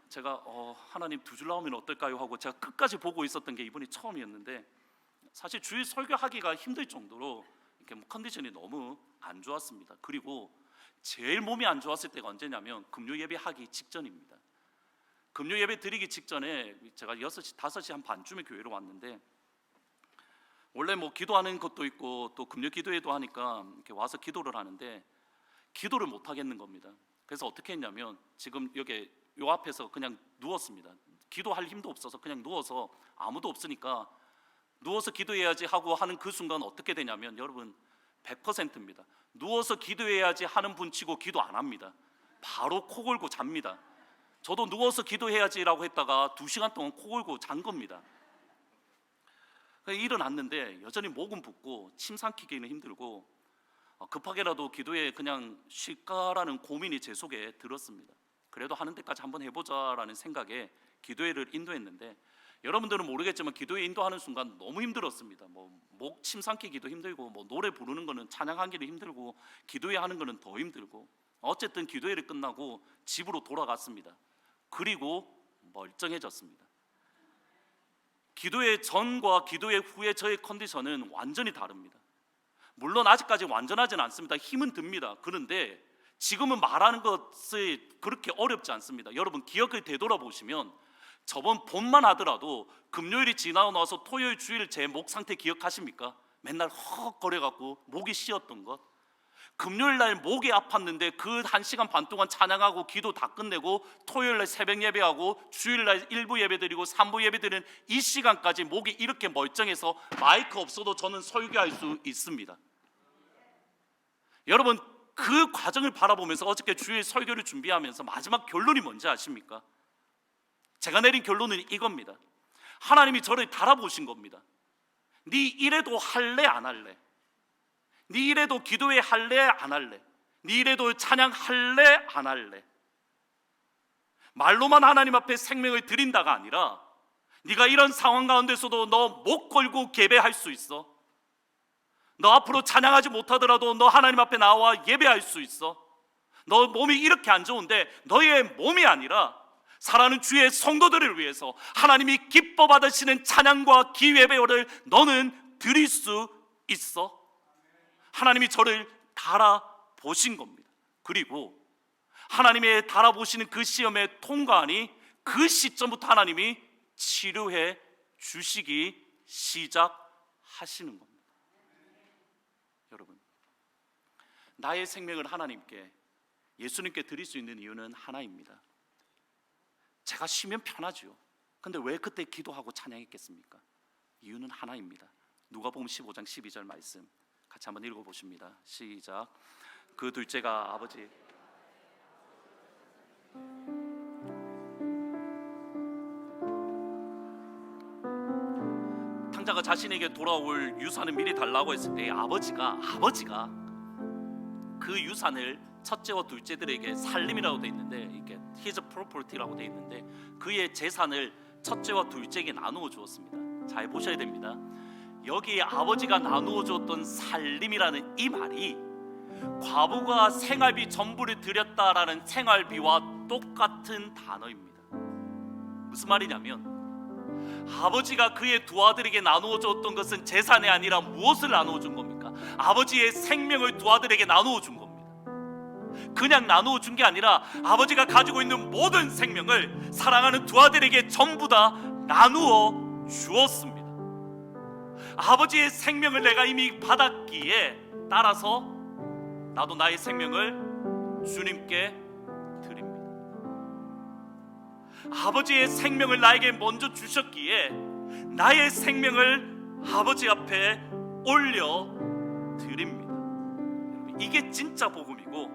제가 하나님 2줄 나오면 어떨까요 하고 제가 끝까지 보고 있었던 게 이번이 처음이었는데 사실 주일 설교하기가 힘들 정도로 이렇게 컨디션이 너무 안 좋았습니다. 그리고 제일 몸이 안 좋았을 때가 언제냐면 금요 예배 하기 직전입니다. 금요 예배 드리기 직전에 제가 6시, 5시 한 반쯤에 교회로 왔는데 원래 뭐 기도하는 것도 있고 또 금요 기도회도 하니까 이렇게 와서 기도를 하는데 기도를 못 하겠는 겁니다. 그래서 어떻게 했냐면 지금 여기 요 앞에서 그냥 누웠습니다. 기도할 힘도 없어서 그냥 누워서 아무도 없으니까 누워서 기도해야지 하고 하는 그 순간 어떻게 되냐면 여러분 100%입니다. 누워서 기도해야지 하는 분 치고 기도 안 합니다. 바로 코 골고 잡니다. 저도 누워서 기도해야지라고 했다가 2시간 동안 코 골고 잔 겁니다. 일어났는데 여전히 목은 붓고 침 삼키기는 힘들고 급하게라도 기도에 그냥 쉴까라는 고민이 제 속에 들었습니다. 그래도 하는 데까지 한번 해보자라는 생각에 기도회를 인도했는데 여러분들은 모르겠지만 기도회 인도하는 순간 너무 힘들었습니다. 목 침 삼키기도 힘들고 노래 부르는 거는 찬양하기도 힘들고 기도회 하는 거는 더 힘들고 어쨌든 기도회를 끝나고 집으로 돌아갔습니다. 그리고 멀쩡해졌습니다. 기도회 전과 기도회 후의 저의 컨디션은 완전히 다릅니다. 물론 아직까지 완전하지는 않습니다. 힘은 듭니다. 그런데 지금은 말하는 것이 그렇게 어렵지 않습니다. 여러분 기억을 되돌아보시면 저번 봄만 하더라도 금요일이 지나고 나서 토요일 주일 제 목 상태 기억하십니까? 맨날 헉거려갖고 목이 쉬었던 것. 금요일 날 목이 아팠는데 그 1시간 반 동안 찬양하고 기도 다 끝내고 토요일 날 새벽 예배하고 주일 날 1부 예배 드리고 3부 예배 드리는 이 시간까지 목이 이렇게 멀쩡해서 마이크 없어도 저는 설교할 수 있습니다. 여러분 그 과정을 바라보면서 어저께 주일 설교를 준비하면서 마지막 결론이 뭔지 아십니까? 제가 내린 결론은 이겁니다. 하나님이 저를 바라보신 겁니다. 네 이래도 할래 안 할래? 네 이래도 기도회 할래 안 할래? 네 이래도 찬양 할래 안 할래? 말로만 하나님 앞에 생명을 드린다가 아니라 네가 이런 상황 가운데서도 너 목 걸고 예배할 수 있어. 너 앞으로 찬양하지 못하더라도 너 하나님 앞에 나와 예배할 수 있어. 너 몸이 이렇게 안 좋은데 너의 몸이 아니라 사랑하는 주의 성도들을 위해서 하나님이 기뻐 받으시는 찬양과 기예배를 너는 드릴 수 있어. 하나님이 저를 달아보신 겁니다. 그리고 하나님의 달아보시는 그 시험에 통과하니 그 시점부터 하나님이 치료해 주시기 시작하시는 겁니다. 여러분, 나의 생명을 하나님께, 예수님께 드릴 수 있는 이유는 하나입니다. 제가 쉬면 편하죠. 근데 왜 그때 기도하고 찬양했겠습니까? 이유는 하나입니다. 누가복음 15장 12절 말씀 같이 한번 읽어보십니다. 시작. 그 둘째가 아버지 탕자가 자신에게 돌아올 유산을 미리 달라고 했을 때 아버지가 그 유산을 첫째와 둘째들에게 살림이라고 돼 있는데 이게 his property라고 돼 있는데 그의 재산을 첫째와 둘째에게 나누어 주었습니다. 잘 보셔야 됩니다. 여기 아버지가 나누어 주었던 살림이라는 이 말이 과부가 생활비 전부를 드렸다라는 생활비와 똑같은 단어입니다. 무슨 말이냐면 아버지가 그의 두 아들에게 나누어 줬던 것은 재산이 아니라 무엇을 나누어 준 겁니까? 아버지의 생명을 두 아들에게 나누어 준 겁니다. 그냥 나누어 준 게 아니라 아버지가 가지고 있는 모든 생명을 사랑하는 두 아들에게 전부 다 나누어 주었습니다. 아버지의 생명을 내가 이미 받았기에 따라서 나도 나의 생명을 주님께 드립니다. 아버지의 생명을 나에게 먼저 주셨기에 나의 생명을 아버지 앞에 올려 드립니다. 여러분, 이게 진짜 복음이고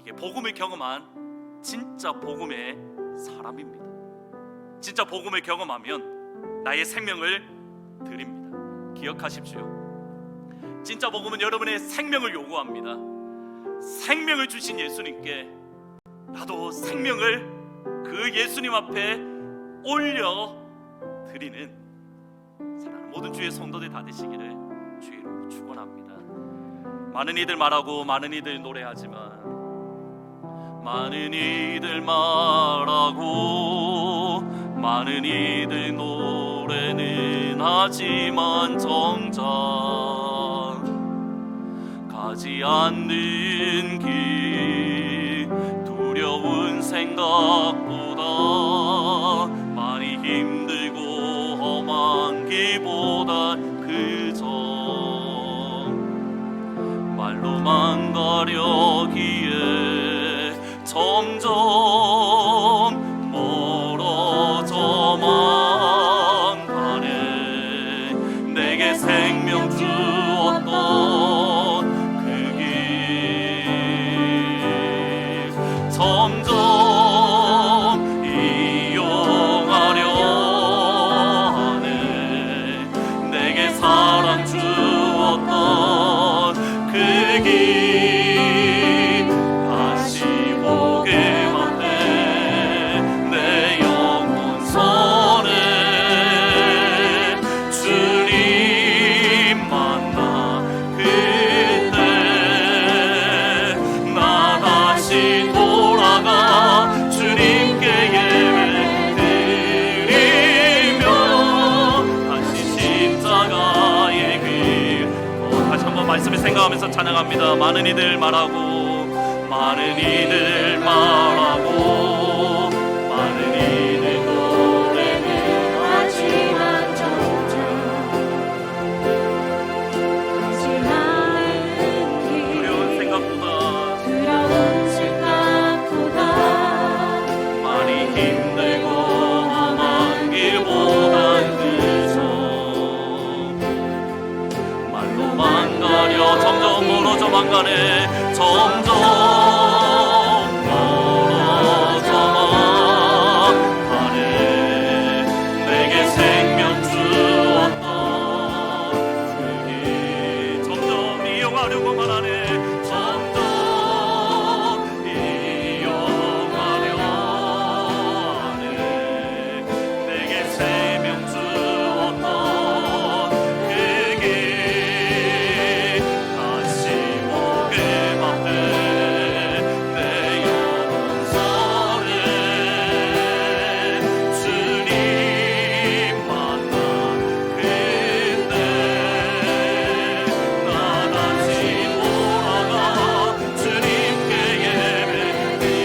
이게 복음을 경험한 진짜 복음의 사람입니다. 진짜 복음을 경험하면 나의 생명을 드립니다. 기억하십시오. 진짜 복음은 여러분의 생명을 요구합니다. 생명을 주신 예수님께 나도 생명을 그 예수님 앞에 올려 드리는 사랑하는 모든 주의 성도들 다 되시기를 주의 이름으로 축원합니다. 많은 이들 말하고 많은 이들 노래하지만 많은 이들 말하고 많은 이들 노래는 하지만 정작 가지 않는 길 두려운 생각보다 많이 힘들고 험한 길보다 그저 말로만 가려기에 기도하면서 찬양합니다. 많은 이들 말하고 많은 이들 말하고 많은 이들 노래는 하지만 점점 하지만 두려운 생각보다 많이 힘들고 험한 길보단 그저 말로만 가려 점점 멀어져만 가네. 점점 멀어져만 가네. 내게 생명 주었던 그게 점점 이용하려고만 하네. 점점 이용하려 하네. 내게 생명 주었던 그게 다시 오게 만든 내 영혼선에 주님 만나 그때 나다시 돌아가 주님께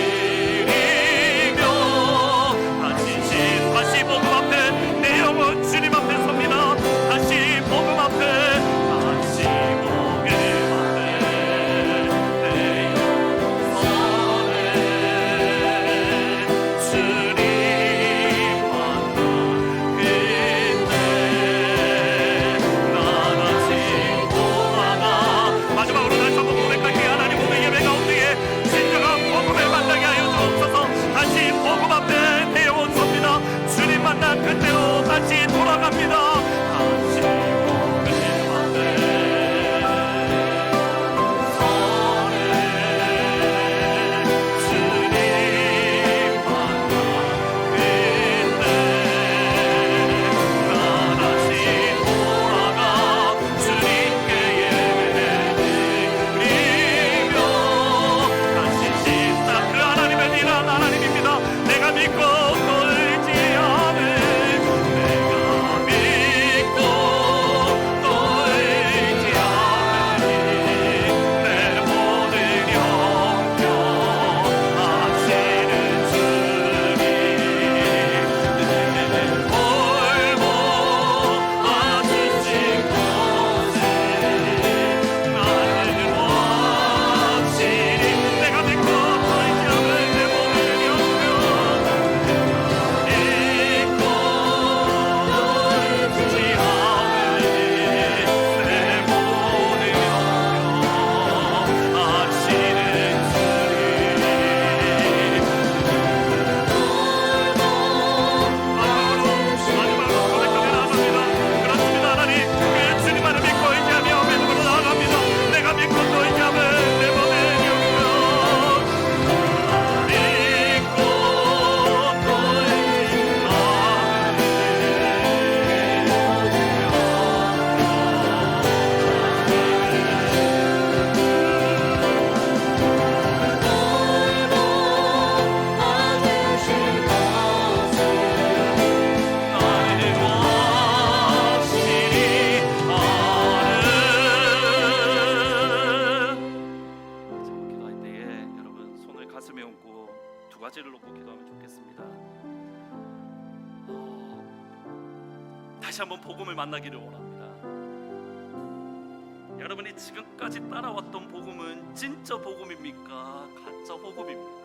예배드리며 다시 복음 앞에 내 영혼 주님 앞에 섭니다. 다시 복음 앞에 다시 보게 만든 내 영혼선에 주님 만나 그때 나다시 돌아가. 마지막으로 다시 한번 고백할게요. 하나님 오늘 예배 가운데에 진정한 복음을 만나게 하여 주옵소서. 다시 복음 앞에 내 영혼 섭니다. 주님 만난 그때로 다시 돌아갑니다. 다시 복음을 만든 선에 주님 만나 그때 나다시 돌아가 주님께 예배드리며 다시 진짜 그 하나님의 일한 하나님입니다. 내가 믿고 떨지 않은 내가 믿고 떨지 않으니 내 모든 형편하시는 주님 내 돌보 와주신 곳에 나를 확실히 내가 믿고 떨지 않은 내 모든 형편 믿고 떨지 않으니 내 모든 형편하시는 마지막으로 고백하며 나아갑니다. 그렇습니다. 하나님 그 주님만을 믿고 의지하며 믿음으로 나아갑니다. 내가 믿고 또 의지하며 내 모든 형편 믿고 또 나를 확실히 아는. 기도할 때에 여러분 손을 가슴에 얹고 두 가지를 놓고 기도하면 좋겠습니다. 다시 한번 복음을 만나기를 원합니다. 여러분이 지금까지 따라왔던 복음은 진짜 복음입니까? 가짜 복음입니까?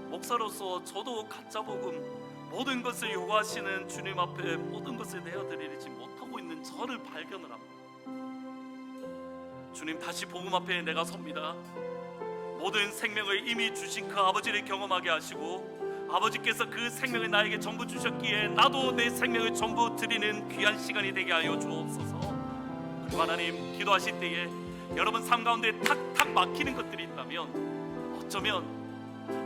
목사로서 저도 가짜 복음, 모든 것을 요구하시는 주님 앞에 모든 것을 내어드리지 못하고 있는 저를 발견을 합니다. 주님, 다시 복음 앞에 내가 섭니다. 모든 생명을 이미 주신 그 아버지를 경험하게 하시고 아버지께서 그 생명을 나에게 전부 주셨기에 나도 내 생명을 전부 드리는 귀한 시간이 되게 하여 주옵소서. 그리고 하나님, 기도하실 때에 여러분 삶 가운데 탁탁 막히는 것들이 있다면 어쩌면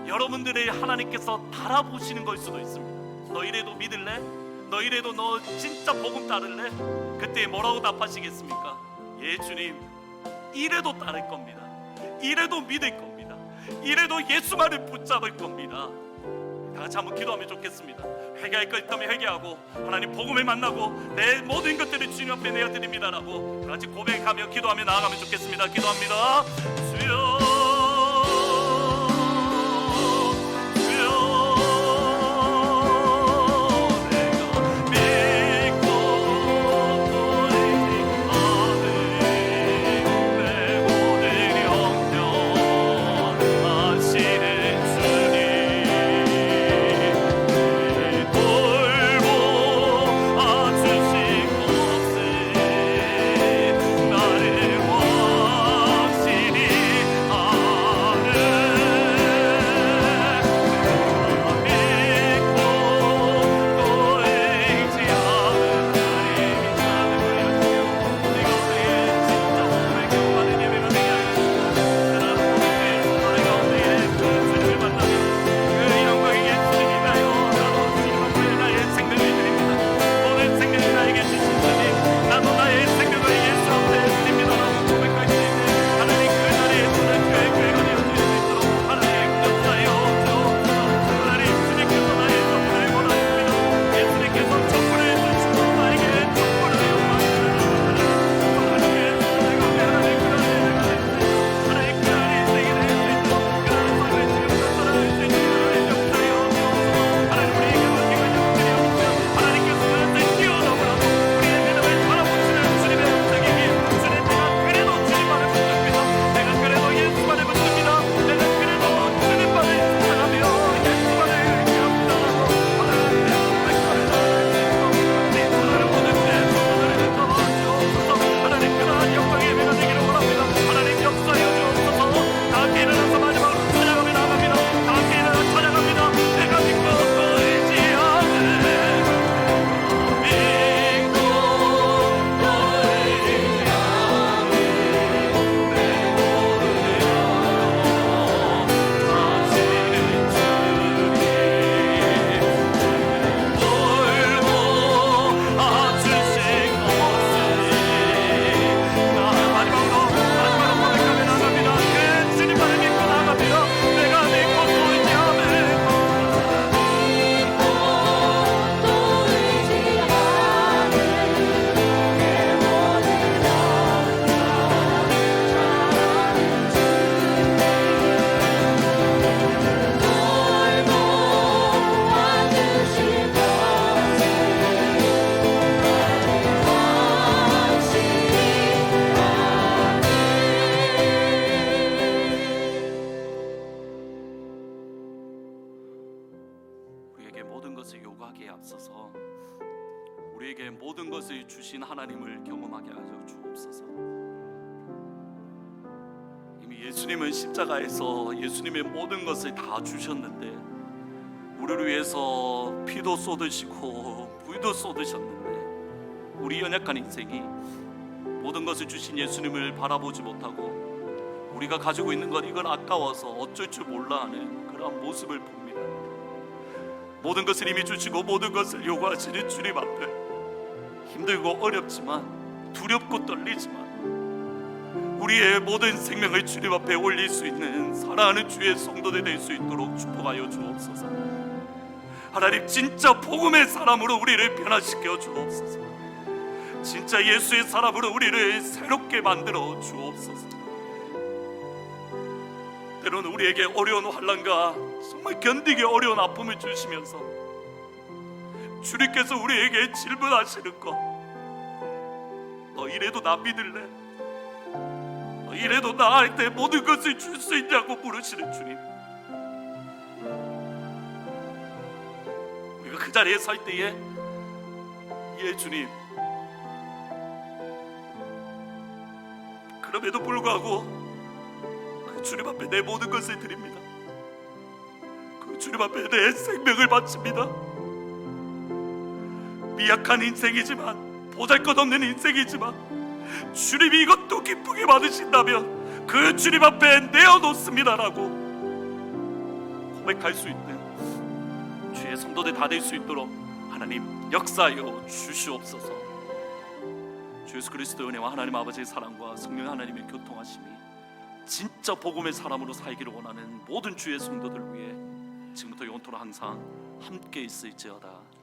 여러분들을 하나님께서 달아보시는 걸 수도 있습니다. 너 이래도 믿을래? 너 이래도 너 진짜 복음 따를래? 그때 뭐라고 답하시겠습니까? 예 주님, 이래도 따를 겁니다. 이래도 믿을 겁니다. 이래도 예수만을 붙잡을 겁니다. 다 같이 한번 기도하면 좋겠습니다. 회개할 것 있다면 회개하고 하나님 복음을 만나고 내 모든 것들을 주님 앞에 내어드립니다라고 다 같이 고백하며 기도하며 나아가면 좋겠습니다. 기도합니다. 주여 우리에게 모든 것을 주신 하나님을 경험하게 하여 주옵소서. 이미 예수님은 십자가에서 예수님의 모든 것을 다 주셨는데 우리를 위해서 피도 쏟으시고 불도 쏟으셨는데 우리 연약한 인생이 모든 것을 주신 예수님을 바라보지 못하고 우리가 가지고 있는 것 이건 아까워서 어쩔 줄 몰라 하는 그런 모습을 봅니다. 모든 것을 이미 주시고 모든 것을 요구하시는 주님 앞에 힘들고 어렵지만 두렵고 떨리지만 우리의 모든 생명을 주님 앞에 올릴 수 있는 사랑하는 주의 성도들 될 수 있도록 축복하여 주옵소서. 하나님 진짜 복음의 사람으로 우리를 변화시켜 주옵소서. 진짜 예수의 사람으로 우리를 새롭게 만들어 주옵소서. 때로는 우리에게 어려운 환난과 정말 견디기 어려운 아픔을 주시면서 주님께서 우리에게 질문하시는 것, 너 이래도 나 믿을래? 너 이래도 나한테 모든 것을 줄 수 있냐고 물으시는 주님. 우리가 그 자리에 설 때에 예 주님, 그럼에도 불구하고 그 주님 앞에 내 모든 것을 드립니다. 그 주님 앞에 내 생명을 바칩니다. 미약한 인생이지만 보잘것없는 인생이지만 주님이 이것도 기쁘게 받으신다면 그 주님 앞에 내어놓습니다라고 고백할 수 있는 주의 성도들 다 될 수 있도록 하나님 역사하여 주시옵소서. 주 예수 그리스도의 은혜와 하나님 아버지의 사랑과 성령 하나님의 교통하심이 진짜 복음의 사람으로 살기를 원하는 모든 주의 성도들 위해 지금부터 영원토록 항상 함께 있을지어다.